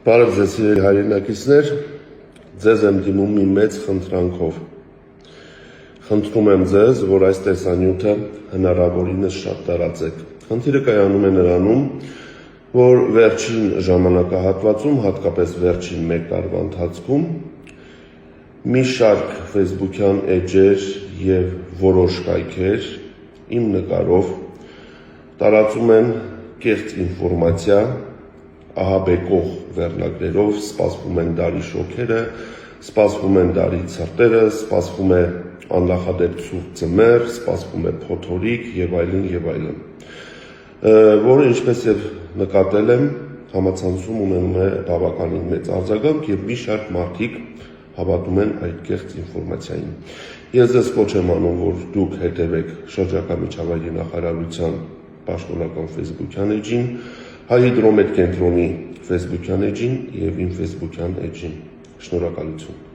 Բարև ձեզ սիրելի հայրենակիցներ, ձեզ եմ դիմում մի մեծ խնդրանքով։ Խնդրում եմ ձեզ, որ այս տեսանյութը հնարավորինս շատ տարածեք։ Խնդիրը կայանում է նրանում, որ վերջին ժամանակահատվածում, հատկապես վերջին մեկ տարվա ընթացքում, մի շարք ֆեյսբուքյան էջեր և որոշ կայքեր իմ նկարով տարածում են կեղծ ինֆորմացիա, ահաբեկող վերնագրերով, սպասվում են դարի շոքերը, սպասվում են դարի ցրտերը, սպասվում է աննախադեպ ցուրտ ձմեռ, սպասվում է փոթորիկ եւ այլն, որը ինչպես եւ նկատել եմ, համացանցում ունենում է բավականին մեծ արձագանք եւ մի շարք մարդիկ հավատում են այդ կեղծ ինֆորմացիային։ Ես ձեզ կոչ եմ անում, որ դուք հետևեք շրջակա միջավայրի նախարարության պաշտոնական ֆեյսբուքյան էջին, Հայհիդրոմետ կենտրոնի ֆեյսբուքյան էջին եւ իմ ֆեյսբուքյան էջին։ Շնորհակալություն։